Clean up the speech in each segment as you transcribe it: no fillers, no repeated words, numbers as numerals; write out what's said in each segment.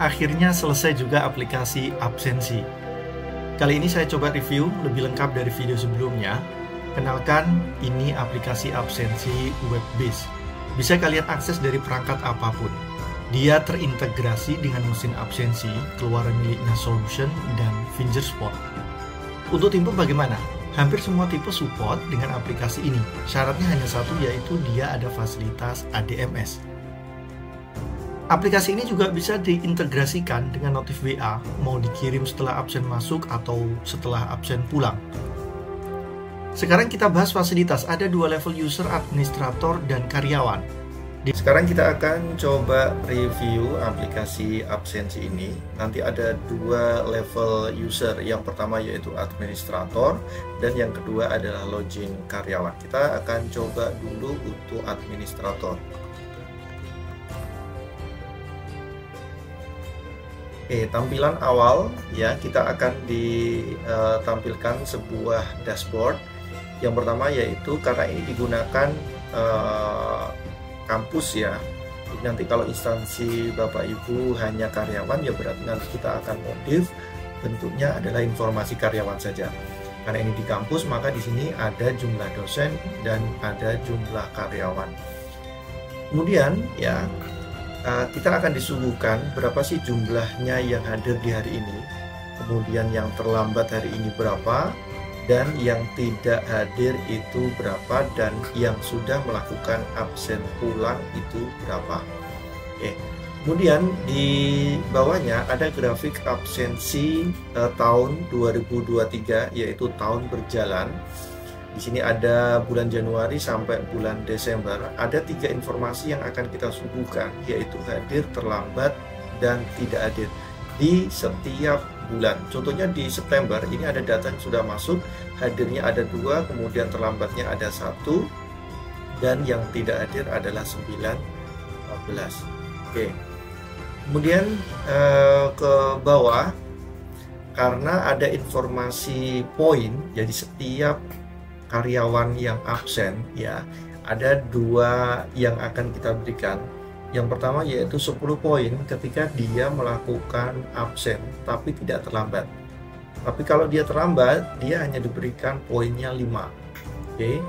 akhirnya selesai juga aplikasi absensi. Kali ini saya coba review lebih lengkap dari video sebelumnya. Kenalkan, ini aplikasi absensi web-based. Bisa kalian akses dari perangkat apapun. Dia terintegrasi dengan mesin absensi, keluaran miliknya Solution dan Fingerspot. Untuk tipe bagaimana? Hampir semua tipe support dengan aplikasi ini. Syaratnya hanya satu, yaitu dia ada fasilitas ADMS. Aplikasi ini juga bisa diintegrasikan dengan notif WA, mau dikirim setelah absen masuk atau setelah absen pulang. Sekarang kita bahas fasilitas. Ada dua level user, administrator dan karyawan. Sekarang kita akan coba review aplikasi absensi ini. Nanti ada dua level user. Yang pertama yaitu administrator dan yang kedua adalah login karyawan. Kita akan coba dulu untuk administrator. Oke, tampilan awal ya, kita akan ditampilkan sebuah dashboard. Yang pertama yaitu karena ini digunakan kampus ya. Nanti kalau instansi Bapak Ibu hanya karyawan ya berarti nanti kita akan modif bentuknya adalah informasi karyawan saja. Karena ini di kampus maka di sini ada jumlah dosen dan ada jumlah karyawan. Kemudian ya kita akan disuguhkan berapa sih jumlahnya yang hadir di hari ini, kemudian yang terlambat hari ini berapa, dan yang tidak hadir itu berapa, dan yang sudah melakukan absen pulang itu berapa. Oke. Kemudian di bawahnya ada grafik absensi tahun 2023, yaitu tahun berjalan. Di sini ada bulan Januari sampai bulan Desember. Ada 3 informasi yang akan kita suguhkan, yaitu hadir, terlambat, dan tidak hadir di setiap bulan. Contohnya di September, ini ada data yang sudah masuk, hadirnya ada 2, kemudian terlambatnya ada 1, dan yang tidak hadir adalah 19. Oke. Kemudian ke bawah, karena ada informasi poin, jadi setiap karyawan yang absen ya, ada 2 yang akan kita berikan. Yang pertama yaitu 10 poin ketika dia melakukan absen tapi tidak terlambat. Tapi kalau dia terlambat, dia hanya diberikan poinnya 5. Oke.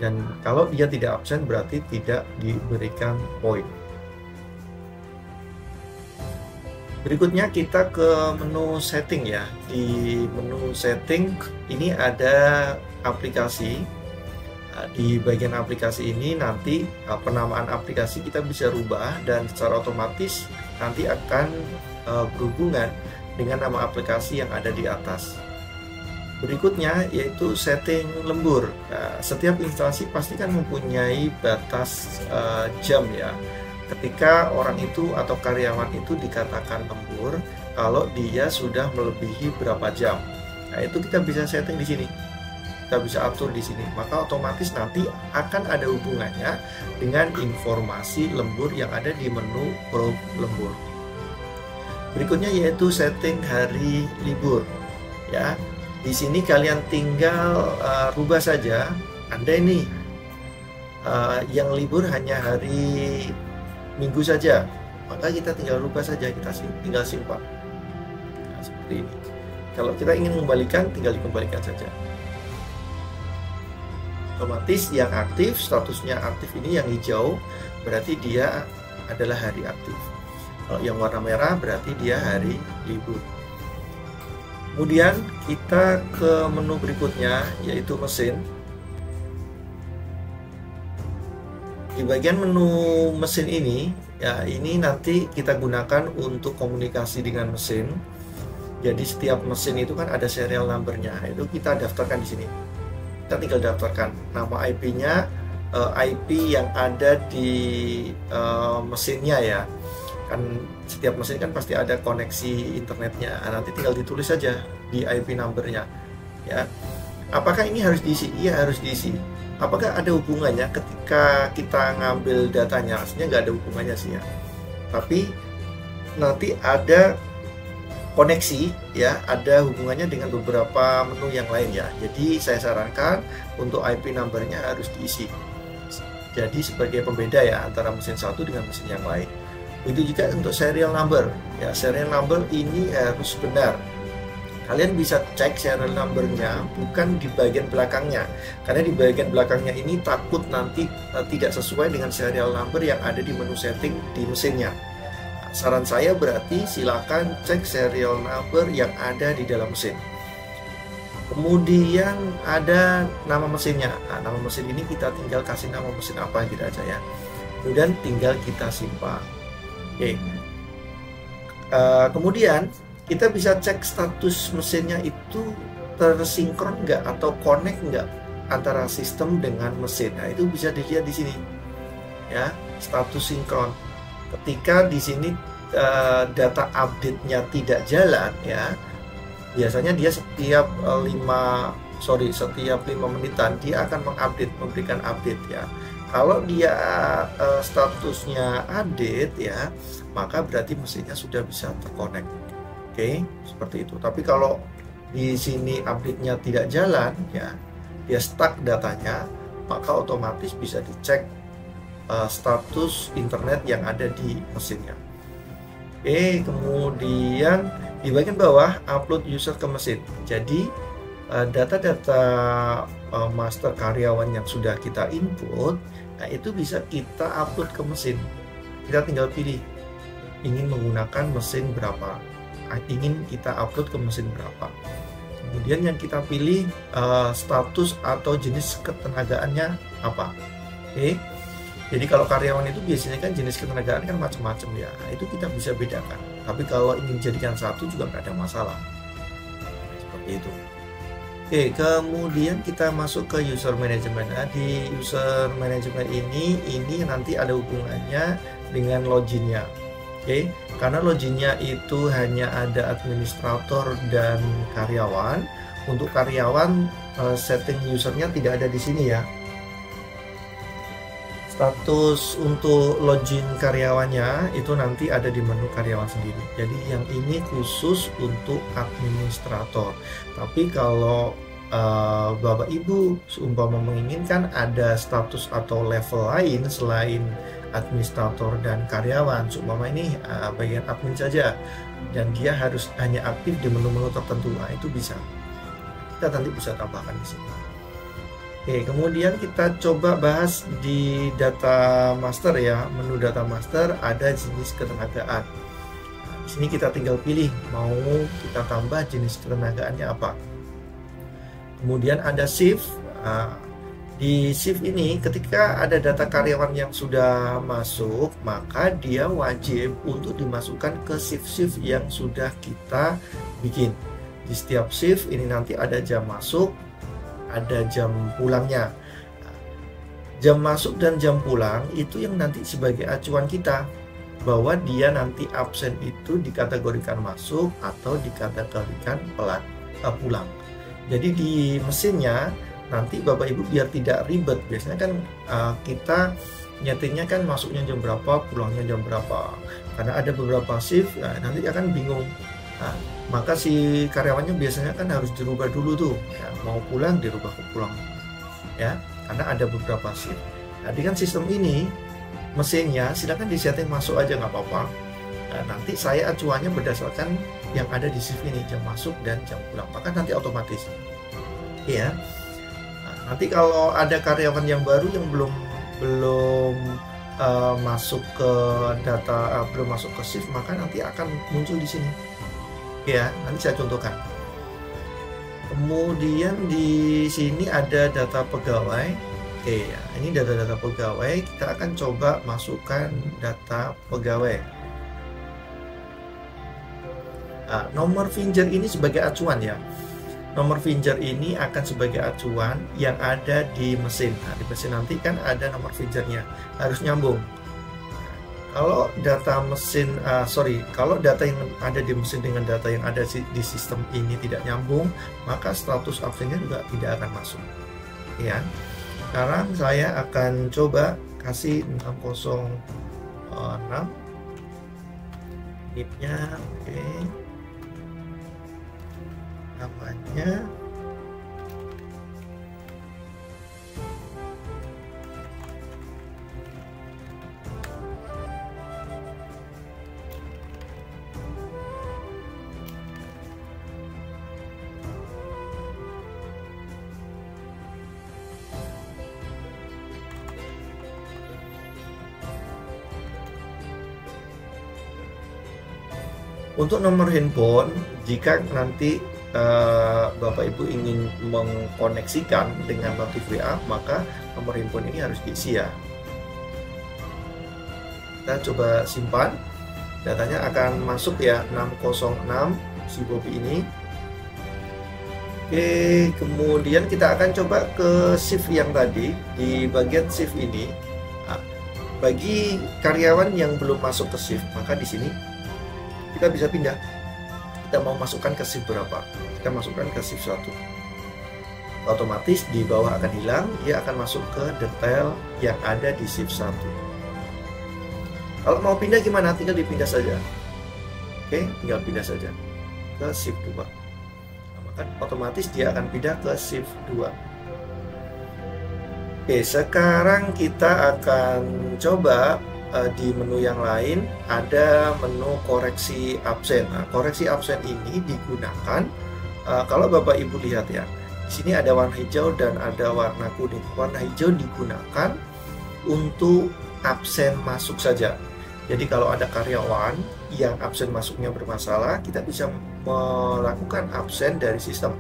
Dan kalau dia tidak absen berarti tidak diberikan poin. Berikutnya kita ke menu setting ya. Di menu setting ini ada aplikasi. Di bagian aplikasi ini nanti penamaan aplikasi kita bisa rubah dan secara otomatis nanti akan berhubungan dengan nama aplikasi yang ada di atas. Berikutnya yaitu setting lembur. Nah, setiap instansi pasti kan mempunyai batas jam ya. Ketika orang itu atau karyawan itu dikatakan lembur kalau dia sudah melebihi berapa jam. Nah, itu kita bisa setting di sini. Kita bisa atur di sini. Maka otomatis nanti akan ada hubungannya dengan informasi lembur yang ada di menu pro lembur. Berikutnya yaitu setting hari libur. Ya. Di sini kalian tinggal rubah saja. Anda ini yang libur hanya hari Minggu saja, maka kita tinggal rubah saja, kita tinggal simpan. Nah, seperti ini. Kalau kita ingin mengembalikan, tinggal dikembalikan saja. Otomatis yang aktif, statusnya aktif ini yang hijau, berarti dia adalah hari aktif. Kalau yang warna merah berarti dia hari libur. Kemudian kita ke menu berikutnya yaitu mesin. Di bagian menu mesin ini, ya ini nanti kita gunakan untuk komunikasi dengan mesin. Jadi setiap mesin itu kan ada serial numbernya, itu kita daftarkan di sini. Kita tinggal daftarkan nama IP-nya, IP yang ada di mesinnya ya. Kan setiap mesin kan pasti ada koneksi internetnya. Nah, nanti tinggal ditulis saja di IP numbernya. Ya, apakah ini harus diisi? Iya, harus diisi. Apakah ada hubungannya ketika kita ngambil datanya? Aslinya nggak ada hubungannya sih ya. Tapi nanti ada koneksi ya, ada hubungannya dengan beberapa menu yang lain ya. Jadi saya sarankan untuk IP numbernya harus diisi. Jadi sebagai pembeda ya antara mesin satu dengan mesin yang lain. Begitu juga untuk serial number. Ya, serial number ini harus benar. Kalian bisa cek serial numbernya bukan di bagian belakangnya, karena di bagian belakangnya ini takut nanti tidak sesuai dengan serial number yang ada di menu setting di mesinnya. Nah, saran saya berarti silakan cek serial number yang ada di dalam mesin. Kemudian ada nama mesinnya. Nah, nama mesin ini kita tinggal kasih nama mesin apa gitu aja ya. Kemudian tinggal kita simpan. Oke. Kemudian kita bisa cek status mesinnya itu tersinkron nggak atau connect nggak antara sistem dengan mesin. Nah, itu bisa dilihat di sini ya, status sinkron. Ketika di sini data update-nya tidak jalan ya, biasanya dia setiap 5 menitan dia akan mengupdate, memberikan update ya. Kalau dia statusnya update ya, maka berarti mesinnya sudah bisa terkonek. Oke, seperti itu. Tapi kalau di sini update-nya tidak jalan ya, dia stuck datanya, maka otomatis bisa dicek status internet yang ada di mesinnya. Oke, kemudian di bagian bawah upload user ke mesin. Jadi data-data master karyawan yang sudah kita input, nah itu bisa kita upload ke mesin. Kita tinggal pilih ingin menggunakan mesin berapa, ingin kita upload ke mesin berapa. Kemudian yang kita pilih status atau jenis ketenagaannya apa. Oke. Jadi kalau karyawan itu biasanya kan jenis ketenagaan kan macam-macam ya. Nah, itu kita bisa bedakan. Tapi kalau ingin dijadikan satu juga nggak ada masalah. Seperti itu. Oke, kemudian kita masuk ke user management. Nah, di user management ini nanti ada hubungannya dengan loginnya. Oke, karena loginnya itu hanya ada administrator dan karyawan. Untuk karyawan setting usernya tidak ada di sini ya. Status untuk login karyawannya itu nanti ada di menu karyawan sendiri. Jadi yang ini khusus untuk administrator. Tapi kalau Bapak Ibu seumpama menginginkan ada status atau level lain selain administrator dan karyawan, seumpama ini bagian admin saja dan dia harus hanya aktif di menu-menu tertentu, nah itu bisa. Kita nanti bisa tambahkan di sini. Oke, kemudian kita coba bahas di data master ya. Menu data master ada jenis ketenagaan. Nah, di sini kita tinggal pilih mau kita tambah jenis ketenagaannya apa. Kemudian ada shift. Nah, di shift ini ketika ada data karyawan yang sudah masuk, maka dia wajib untuk dimasukkan ke shift-shift yang sudah kita bikin. Di setiap shift ini nanti ada jam masuk, ada jam pulangnya. Jam masuk dan jam pulang itu yang nanti sebagai acuan kita bahwa dia nanti absen itu dikategorikan masuk atau dikategorikan pulang. Jadi di mesinnya nanti Bapak Ibu biar tidak ribet, biasanya kan kita nyetingnya kan masuknya jam berapa, pulangnya jam berapa. Karena ada beberapa shift, nanti akan bingung. Nah, maka si karyawannya biasanya kan harus dirubah dulu tuh ya, mau pulang dirubah ke pulang ya, karena ada beberapa shift. Jadi kan sistem ini mesinnya silakan disetting masuk aja nggak apa-apa. Nah, nanti saya acuannya berdasarkan yang ada di shift ini, jam masuk dan jam pulang, maka nanti otomatis ya. Nah, nanti kalau ada karyawan yang baru yang belum masuk ke data, belum masuk ke shift, maka nanti akan muncul di sini ya, nanti saya contohkan. Kemudian di sini ada data pegawai. Oke ya, ini data-data pegawai. Kita akan coba masukkan data pegawai. Nah, nomor finger ini sebagai acuan ya. Nomor finger ini akan sebagai acuan yang ada di mesin. Nah, di mesin nanti kan ada nomor fingernya, harus nyambung. Kalau data mesin, kalau data yang ada di mesin dengan data yang ada di sistem ini tidak nyambung, maka status absennya juga tidak akan masuk. Ya, sekarang saya akan coba kasih 606 NIP-nya, oke. Namanya Untuk nomor handphone, jika nanti Bapak Ibu ingin mengkoneksikan dengan notif WA, maka nomor handphone ini harus diisi ya. Kita coba simpan, datanya akan masuk ya, 606 si Bobby ini. Oke, kemudian kita akan coba ke shift yang tadi. Di bagian shift ini, bagi karyawan yang belum masuk ke shift, maka di sini kita bisa pindah. Kita mau masukkan ke shift berapa, kita masukkan ke shift 1. Otomatis di bawah akan hilang, dia akan masuk ke detail yang ada di shift 1. Kalau mau pindah gimana? Tinggal dipindah saja. Oke, tinggal pindah saja ke shift 2. Nah, maka otomatis dia akan pindah ke shift 2. Oke, sekarang kita akan coba di menu yang lain ada menu koreksi absen. Nah, koreksi absen ini digunakan kalau Bapak Ibu lihat ya. Di sini ada warna hijau dan ada warna kuning. Warna hijau digunakan untuk absen masuk saja. Jadi kalau ada karyawan yang absen masuknya bermasalah, kita bisa melakukan absen dari sistem.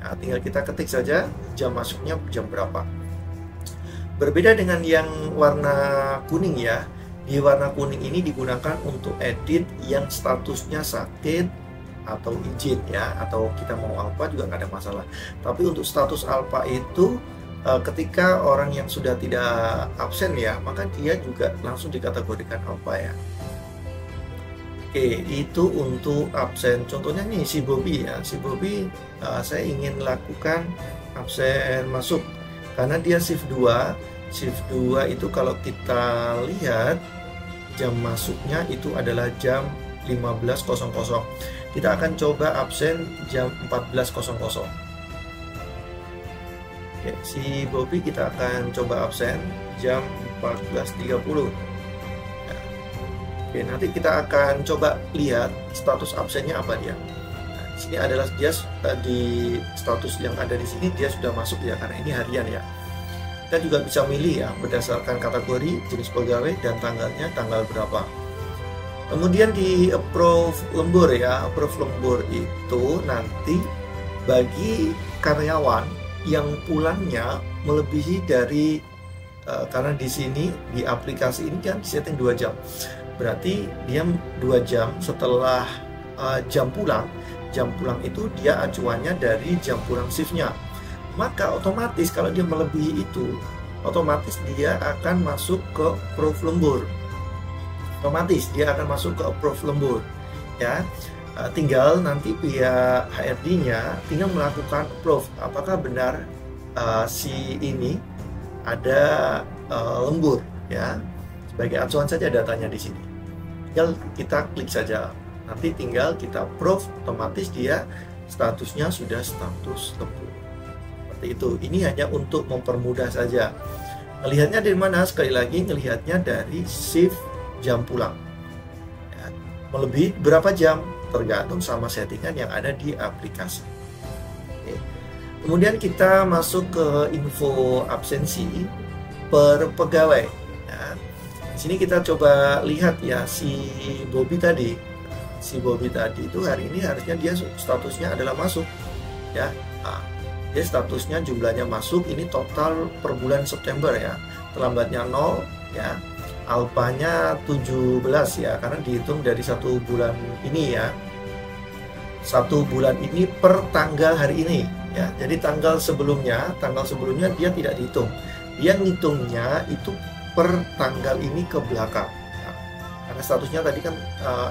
Nah, tinggal kita ketik saja jam masuknya jam berapa. Berbeda dengan yang warna kuning ya. Di warna kuning ini digunakan untuk edit yang statusnya sakit atau izin ya, atau kita mau alpha juga nggak ada masalah. Tapi untuk status alpha itu ketika orang yang sudah tidak absen ya, maka dia juga langsung dikategorikan alpha ya. Oke, itu untuk absen. Contohnya nih si Bobby ya. Si Bobby saya ingin lakukan absen masuk karena dia shift 2. Shift 2 itu kalau kita lihat jam masuknya itu adalah jam 15.00. Kita akan coba absen jam 14.00. Oke, si Bobby kita akan coba absen jam 14.30. Nah, oke, nanti kita akan coba lihat status absennya apa dia. Nah, di sini adalah dia di status yang ada di sini dia sudah masuk ya, karena ini harian ya. Kita juga bisa milih ya berdasarkan kategori, jenis pegawai, dan tanggalnya tanggal berapa. Kemudian di approve lembur ya, approve lembur itu nanti bagi karyawan yang pulangnya melebihi dari karena di sini di aplikasi ini kan setting 2 jam. Berarti dia 2 jam setelah jam pulang. Jam pulang itu dia acuannya dari jam pulang shiftnya. Maka otomatis kalau dia melebihi itu, otomatis dia akan masuk ke approve lembur. Otomatis dia akan masuk ke approve lembur ya. Tinggal nanti pihak HRD-nya tinggal melakukan approve apakah benar si ini ada lembur ya. Sebagai acuan saja datanya di sini. Tinggal kita klik saja. Nanti tinggal kita approve, otomatis dia statusnya sudah status lembur. Itu ini hanya untuk mempermudah saja. Melihatnya dari mana? Sekali lagi ngelihatnya dari shift jam pulang ya. Melebihi berapa jam tergantung sama settingan yang ada di aplikasi. Oke. Kemudian kita masuk ke info absensi per pegawai ya. Di sini kita coba lihat ya si Bobby tadi. Si Bobby tadi itu hari ini harusnya dia statusnya adalah masuk ya. Dia statusnya jumlahnya masuk, ini total per bulan September ya. Terlambatnya 0 ya. Alpanya 17 ya, karena dihitung dari 1 bulan ini ya. 1 bulan ini per tanggal hari ini ya. Jadi tanggal sebelumnya dia tidak dihitung. Dia ngitungnya itu per tanggal ini ke belakang ya. Karena statusnya tadi kan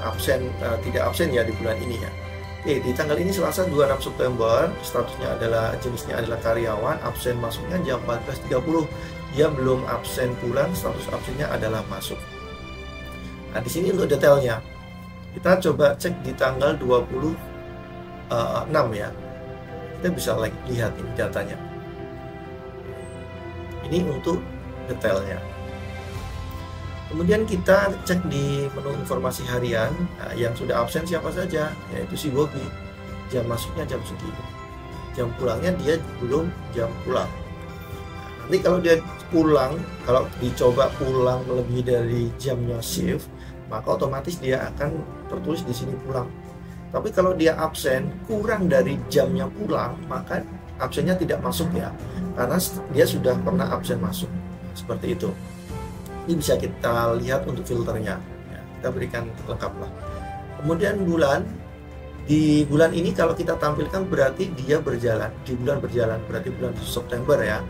absen, tidak absen ya di bulan ini ya. Oke, di tanggal ini Selasa 26 September, statusnya adalah jenisnya adalah karyawan, absen masuknya jam 14.30. Dia belum absen pulang, status absennya adalah masuk. Nah, di sini untuk detailnya. Kita coba cek di tanggal 26 ya. Kita bisa lihat ini datanya. Ini untuk detailnya. Kemudian kita cek di menu informasi harian, yang sudah absen siapa saja, yaitu si Bobby. Jam masuknya jam segini, jam pulangnya dia belum jam pulang. Nanti kalau dia pulang, kalau dicoba pulang lebih dari jamnya shift, maka otomatis dia akan tertulis di sini pulang. Tapi kalau dia absen kurang dari jamnya pulang, maka absennya tidak masuk ya, karena dia sudah pernah absen masuk. Seperti itu. Ini bisa kita lihat untuk filternya ya, kita berikan lengkap lah. Kemudian bulan, di bulan ini kalau kita tampilkan berarti dia berjalan, di bulan berjalan, berarti bulan September ya.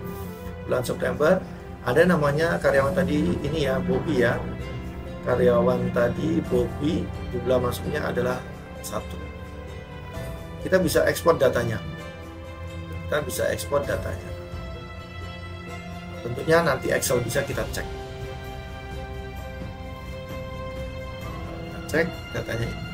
Bulan September ada namanya karyawan tadi ini ya, Bobby ya. Karyawan tadi Bobby, jumlah masuknya adalah 1. Kita bisa ekspor datanya. Tentunya nanti Excel bisa kita cek. Cek datanya ini.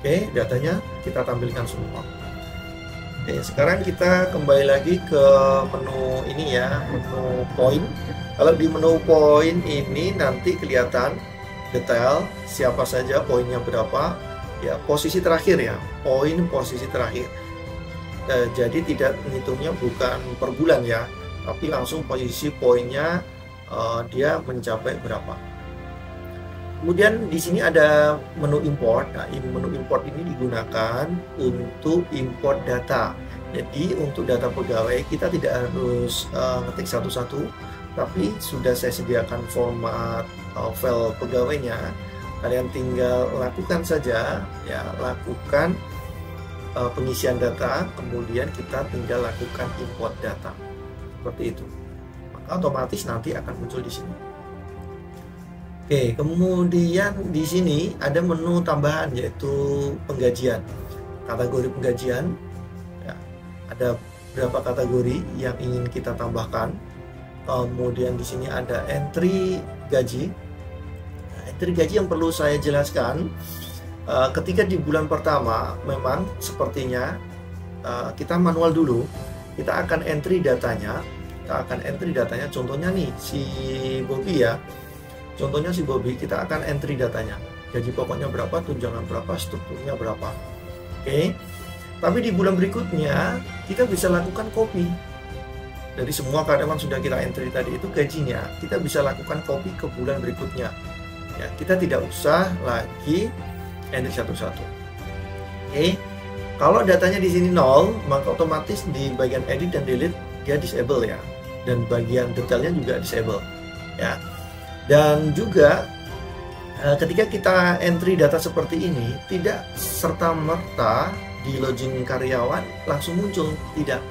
Oke, datanya kita tampilkan semua. Oke, sekarang kita kembali lagi ke menu ini ya, menu poin. Kalau di menu poin ini nanti kelihatan detail siapa saja, poinnya berapa, ya posisi terakhir ya, poin posisi terakhir. Jadi tidak menghitungnya bukan per bulan ya, tapi langsung posisi poinnya dia mencapai berapa. Kemudian di sini ada menu import. Nah, menu import ini digunakan untuk import data. Jadi untuk data pegawai kita tidak harus ngetik satu-satu, tapi sudah saya sediakan format file pegawainya. Kalian tinggal lakukan saja, ya lakukan pengisian data, kemudian kita tinggal lakukan import data. Seperti itu. Maka otomatis nanti akan muncul di sini. Oke, kemudian di sini ada menu tambahan yaitu penggajian, kategori penggajian. Ya, ada berapa kategori yang ingin kita tambahkan. Kemudian di sini ada entry gaji. Nah, entry gaji yang perlu saya jelaskan, ketika di bulan pertama memang sepertinya kita manual dulu. Kita akan entry datanya. Contohnya nih si Bobby ya. Contohnya si Bobby, kita akan entry datanya. Gaji pokoknya berapa, tunjangan berapa, strukturnya berapa. Oke. Tapi di bulan berikutnya, kita bisa lakukan copy. Dari semua karyawan sudah kita entry tadi itu gajinya, kita bisa lakukan copy ke bulan berikutnya. Ya, kita tidak usah lagi entry satu-satu. Oke. Kalau datanya di sini 0, maka otomatis di bagian edit dan delete dia disable ya. Dan bagian detailnya juga disable. Ya. Dan juga ketika kita entry data seperti ini, tidak serta-merta di login karyawan langsung muncul, tidak.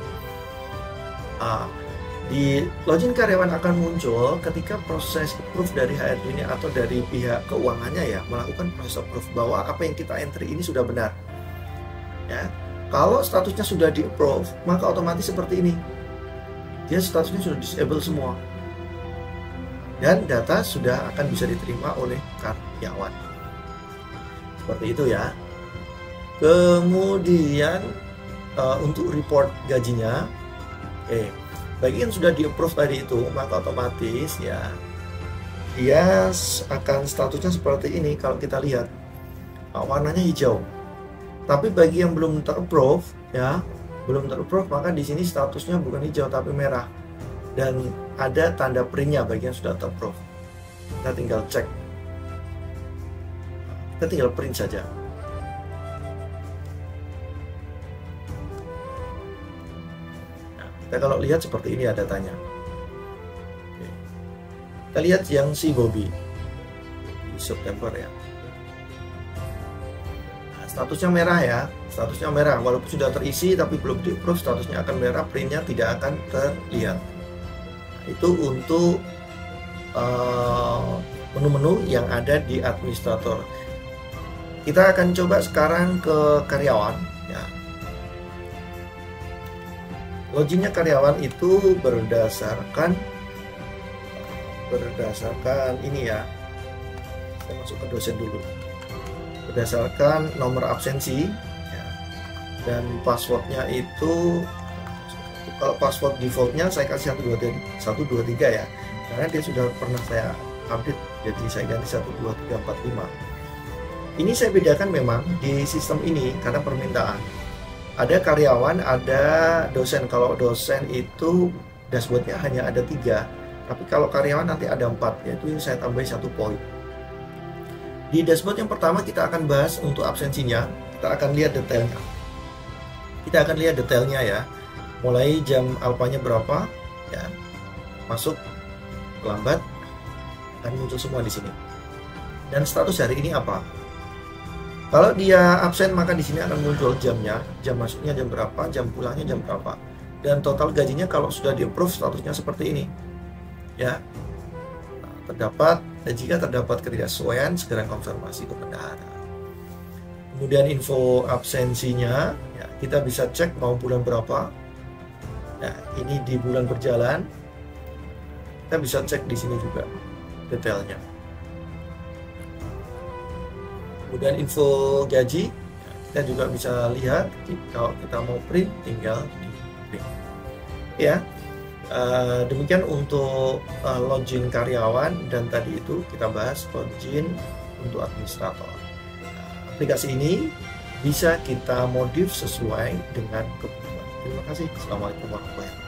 Di login karyawan akan muncul ketika proses approve dari HRD-nya atau dari pihak keuangannya ya, melakukan proses approve bahwa apa yang kita entry ini sudah benar. Ya, kalau statusnya sudah di approve, maka otomatis seperti ini. Dia statusnya sudah disable semua. Dan data sudah akan bisa diterima oleh karyawan. Seperti itu ya. Kemudian untuk report gajinya, bagi yang sudah di approve tadi itu, maka otomatis ya dia akan statusnya seperti ini. Kalau kita lihat warnanya hijau. Tapi bagi yang belum terapprove ya, maka di sini statusnya bukan hijau tapi merah. Dan ada tanda printnya bagi yang sudah terapprove. Kita tinggal cek, kita tinggal print saja. Nah, kita kalau lihat seperti ini ada datanya. Oke. Kita lihat yang si Bobby di September ya. Nah, statusnya merah ya, statusnya merah. Walaupun sudah terisi tapi belum di approve, statusnya akan merah, printnya tidak akan terlihat. Itu untuk menu-menu yang ada di administrator. Kita akan coba sekarang ke karyawan ya. Loginnya karyawan itu berdasarkan ini ya. Saya masuk ke dosen dulu. Berdasarkan nomor absensi ya. Dan passwordnya itu, kalau password defaultnya saya kasih 123 ya, karena dia sudah pernah saya update, jadi saya ganti 12345. Ini saya bedakan memang di sistem ini karena permintaan. Ada karyawan, ada dosen. Kalau dosen itu dashboardnya hanya ada 3, tapi kalau karyawan nanti ada 4, yaitu saya tambahin 1 poin. Di dashboard yang pertama kita akan bahas untuk absensinya, kita akan lihat detailnya. Kita akan lihat detailnya ya, mulai jam alfanya berapa, ya, masuk, lambat, akan muncul semua di sini. Dan status hari ini apa? Kalau dia absen maka di sini akan muncul jamnya, jam masuknya jam berapa, jam pulangnya jam berapa, dan total gajinya kalau sudah di-approve statusnya seperti ini, ya. Terdapat, dan jika terdapat ketidaksesuaian segera konfirmasi ke bendahara. Kemudian info absensinya, ya, kita bisa cek mau bulan berapa. Nah, ini di bulan berjalan, kita bisa cek di sini juga detailnya. Kemudian info gaji, kita juga bisa lihat. Kalau kita mau print, tinggal di print. Ya, demikian untuk login karyawan, dan tadi itu kita bahas login untuk administrator. Aplikasi ini bisa kita modif sesuai dengan kebutuhan. Terima kasih. Assalamualaikum warahmatullahi wabarakatuh.